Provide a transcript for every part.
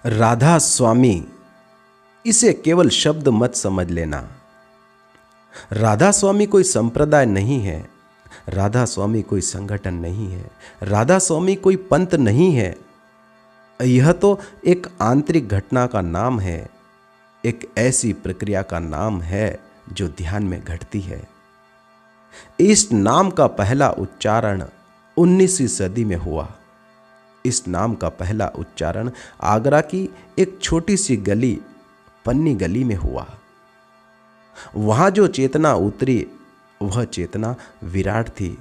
राधा स्वामी, इसे केवल शब्द मत समझ लेना। राधा स्वामी कोई संप्रदाय नहीं है, राधा स्वामी कोई संगठन नहीं है, राधा स्वामी कोई पंथ नहीं है। यह तो एक आंतरिक घटना का नाम है, एक ऐसी प्रक्रिया का नाम है जो ध्यान में घटती है। इस नाम का पहला उच्चारण 19वीं सदी में हुआ। इस नाम का पहला उच्चारण आगरा की एक छोटी सी गली, पन्नी गली में हुआ। वहां जो चेतना उतरी वह चेतना विराट थी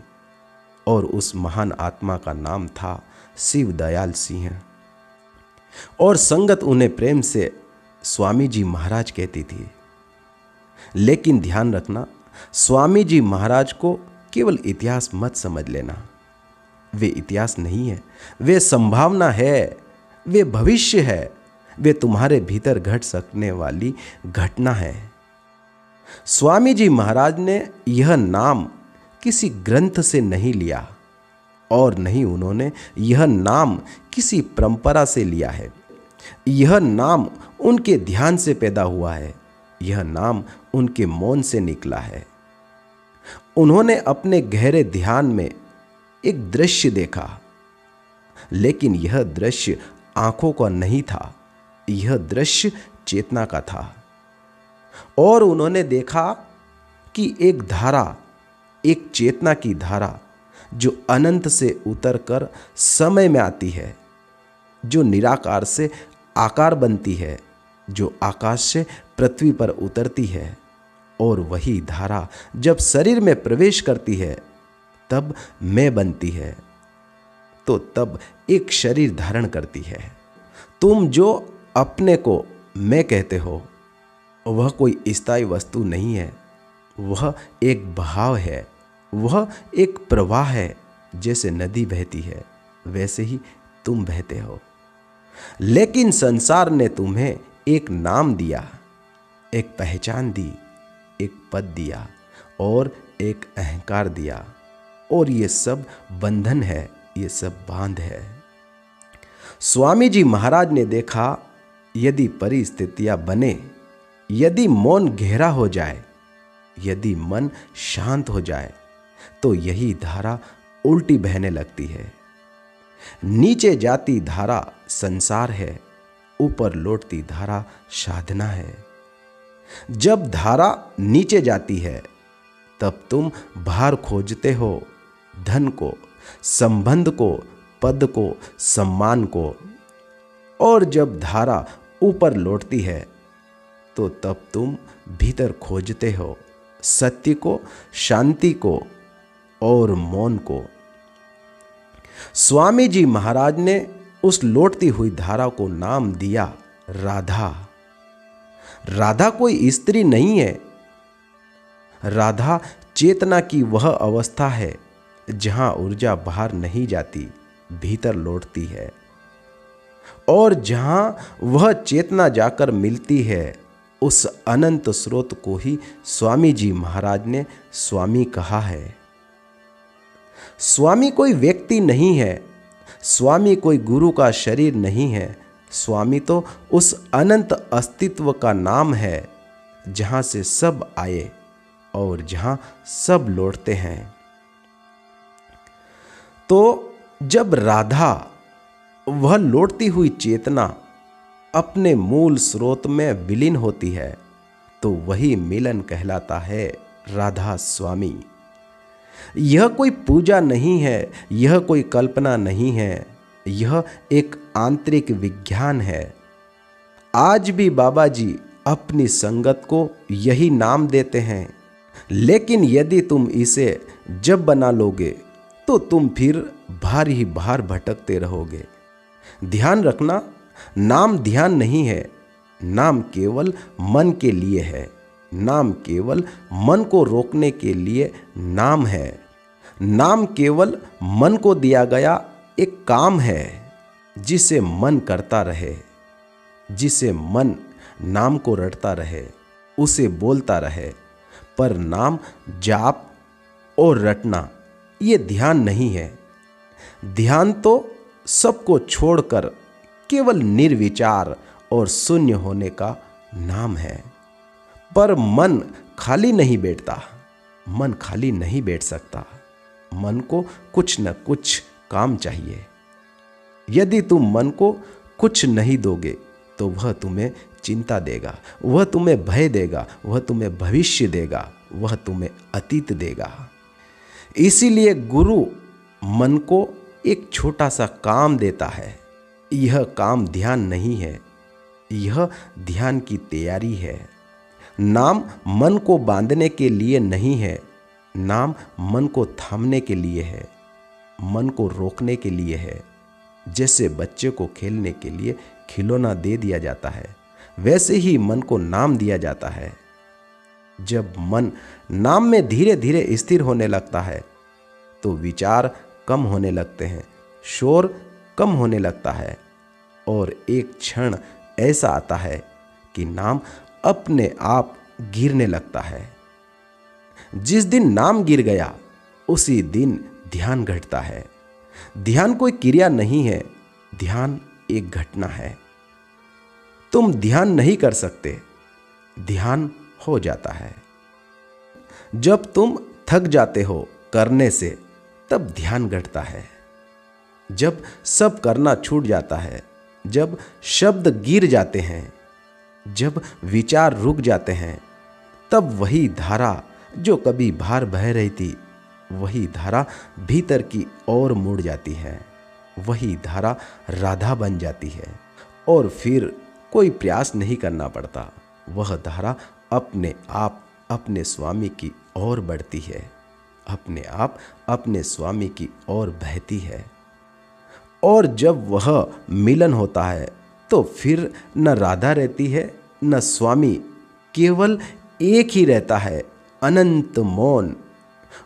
और उस महान आत्मा का नाम था शिव दयाल सिंह, और संगत उन्हें प्रेम से स्वामी जी महाराज कहती थी। लेकिन ध्यान रखना, स्वामी जी महाराज को केवल इतिहास मत समझ लेना। वे इतिहास नहीं है, वे संभावना है, वे भविष्य है, वे तुम्हारे भीतर घट सकने वाली घटना है। स्वामी जी महाराज ने यह नाम किसी ग्रंथ से नहीं लिया और नहीं उन्होंने यह नाम किसी परंपरा से लिया है। यह नाम उनके ध्यान से पैदा हुआ है, यह नाम उनके मौन से निकला है। उन्होंने अपने गहरे ध्यान में एक दृश्य देखा, लेकिन यह दृश्य आंखों का नहीं था, यह दृश्य चेतना का था। और उन्होंने देखा कि एक धारा, एक चेतना की धारा जो अनंत से उतरकर समय में आती है, जो निराकार से आकार बनती है, जो आकाश से पृथ्वी पर उतरती है, और वही धारा जब शरीर में प्रवेश करती है तब मैं बनती है, तो तब एक शरीर धारण करती है। तुम जो अपने को मैं कहते हो वह कोई स्थायी वस्तु नहीं है, वह एक बहाव है, वह एक प्रवाह है। जैसे नदी बहती है वैसे ही तुम बहते हो। लेकिन संसार ने तुम्हें एक नाम दिया, एक पहचान दी, एक पद दिया और एक अहंकार दिया, और ये सब बंधन है, ये सब बांध है। स्वामी जी महाराज ने देखा, यदि परिस्थितियां बने, यदि मौन गहरा हो जाए, यदि मन शांत हो जाए, तो यही धारा उल्टी बहने लगती है। नीचे जाती धारा संसार है, ऊपर लौटती धारा साधना है। जब धारा नीचे जाती है तब तुम बाहर खोजते हो धन को, संबंध को, पद को, सम्मान को, और जब धारा ऊपर लौटती है तो तब तुम भीतर खोजते हो सत्य को, शांति को और मौन को। स्वामी जी महाराज ने उस लौटती हुई धारा को नाम दिया राधा। राधा कोई स्त्री नहीं है, राधा चेतना की वह अवस्था है जहां ऊर्जा बाहर नहीं जाती, भीतर लौटती है, और जहां वह चेतना जाकर मिलती है उस अनंत स्रोत को ही स्वामी जी महाराज ने स्वामी कहा है। स्वामी कोई व्यक्ति नहीं है, स्वामी कोई गुरु का शरीर नहीं है, स्वामी तो उस अनंत अस्तित्व का नाम है जहां से सब आए और जहां सब लौटते हैं। तो जब राधा, वह लौटती हुई चेतना, अपने मूल स्रोत में विलीन होती है तो वही मिलन कहलाता है राधा स्वामी। यह कोई पूजा नहीं है, यह कोई कल्पना नहीं है, यह एक आंतरिक विज्ञान है। आज भी बाबा जी अपनी संगत को यही नाम देते हैं, लेकिन यदि तुम इसे जब बना लोगे तो तुम फिर बाहर ही बाहर भटकते रहोगे। ध्यान रखना, नाम ध्यान नहीं है, नाम केवल मन के लिए है, नाम केवल मन को रोकने के लिए नाम है, नाम केवल मन को दिया गया एक काम है जिसे मन करता रहे, जिसे मन नाम को रटता रहे, उसे बोलता रहे। पर नाम जाप और रटना ये ध्यान नहीं है। ध्यान तो सबको छोड़कर केवल निर्विचार और शून्य होने का नाम है। पर मन खाली नहीं बैठता, मन खाली नहीं बैठ सकता। मन को कुछ न कुछ काम चाहिए। यदि तुम मन को कुछ नहीं दोगे तो वह तुम्हें चिंता देगा, वह तुम्हें भय देगा, वह तुम्हें भविष्य देगा, वह तुम्हें अतीत देगा। इसीलिए गुरु मन को एक छोटा सा काम देता है। यह काम ध्यान नहीं है, यह ध्यान की तैयारी है। नाम मन को बांधने के लिए नहीं है, नाम मन को थामने के लिए है, मन को रोकने के लिए है। जैसे बच्चे को खेलने के लिए खिलौना दे दिया जाता है, वैसे ही मन को नाम दिया जाता है। जब मन नाम में धीरे धीरे स्थिर होने लगता है तो विचार कम होने लगते हैं, शोर कम होने लगता है, और एक क्षण ऐसा आता है कि नाम अपने आप गिरने लगता है। जिस दिन नाम गिर गया उसी दिन ध्यान घटता है। ध्यान कोई क्रिया नहीं है, ध्यान एक घटना है। तुम ध्यान नहीं कर सकते, ध्यान हो जाता है। जब तुम थक जाते हो करने से तब ध्यान घटता है। जब सब करना छूट जाता है, जब शब्द गिर जाते हैं, जब विचार रुक जाते हैं, तब वही धारा जो कभी बाहर बह रही थी, वही धारा भीतर की ओर मुड़ जाती है। वही धारा राधा बन जाती है और फिर कोई प्रयास नहीं करना पड़ता। वह धारा अपने आप अपने स्वामी की ओर बढ़ती है, अपने आप अपने स्वामी की ओर बहती है। और जब वह मिलन होता है तो फिर न राधा रहती है न स्वामी, केवल एक ही रहता है, अनंत मौन।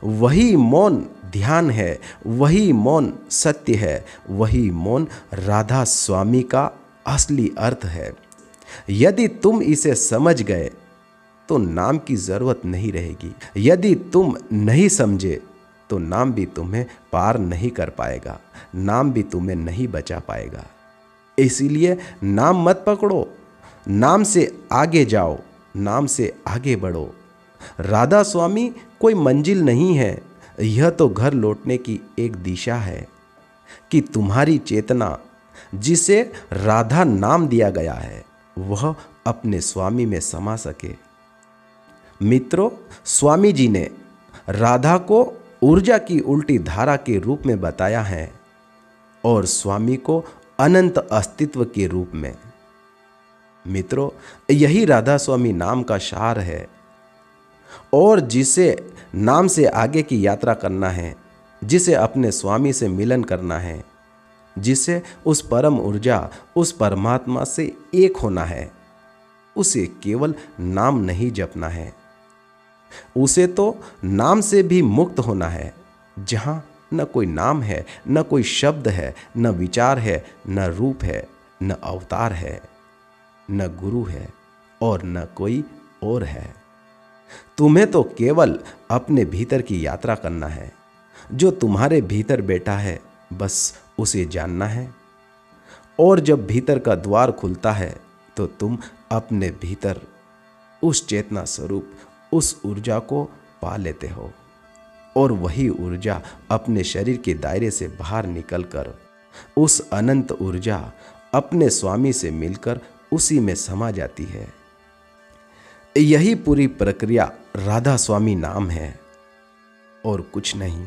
वही मौन ध्यान है, वही मौन सत्य है, वही मौन राधा स्वामी का असली अर्थ है। यदि तुम इसे समझ गए तो नाम की जरूरत नहीं रहेगी। यदि तुम नहीं समझे तो नाम भी तुम्हें पार नहीं कर पाएगा, नाम भी तुम्हें नहीं बचा पाएगा। इसीलिए नाम मत पकड़ो, नाम से आगे जाओ, नाम से आगे बढ़ो। राधा स्वामी कोई मंजिल नहीं है, यह तो घर लौटने की एक दिशा है कि तुम्हारी चेतना जिसे राधा नाम दिया गया है वह अपने स्वामी में समा सके। मित्रों, स्वामी जी ने राधा को ऊर्जा की उल्टी धारा के रूप में बताया है और स्वामी को अनंत अस्तित्व के रूप में। मित्रों, यही राधा स्वामी नाम का सार है। और जिसे नाम से आगे की यात्रा करना है, जिसे अपने स्वामी से मिलन करना है, जिसे उस परम ऊर्जा, उस परमात्मा से एक होना है, उसे केवल नाम नहीं जपना है, उसे तो नाम से भी मुक्त होना है। जहाँ न कोई नाम है, न कोई शब्द है, न विचार है, न रूप है, न अवतार है, न गुरु है और न कोई और है। तुम्हें तो केवल अपने भीतर की यात्रा करना है। जो तुम्हारे भीतर बैठा है बस उसे जानना है। और जब भीतर का द्वार खुलता है तो तुम अपने भीतर उस चेतना स्वरूप, उस ऊर्जा को पा लेते हो। और वही ऊर्जा अपने शरीर के दायरे से बाहर निकलकर उस अनंत ऊर्जा अपने स्वामी से मिलकर उसी में समा जाती है। यही पूरी प्रक्रिया राधा स्वामी नाम है और कुछ नहीं।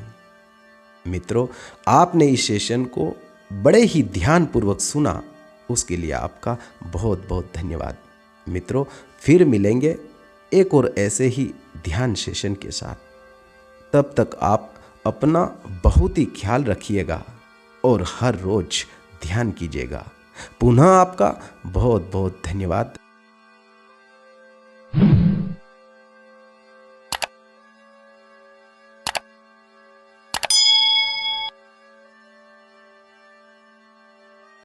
मित्रों, आपने इस सेशन को बड़े ही ध्यानपूर्वक सुना, उसके लिए आपका बहुत बहुत धन्यवाद। मित्रों, फिर मिलेंगे एक और ऐसे ही ध्यान सेशन के साथ। तब तक आप अपना बहुत ही ख्याल रखिएगा और हर रोज ध्यान कीजिएगा। पुनः आपका बहुत बहुत धन्यवाद।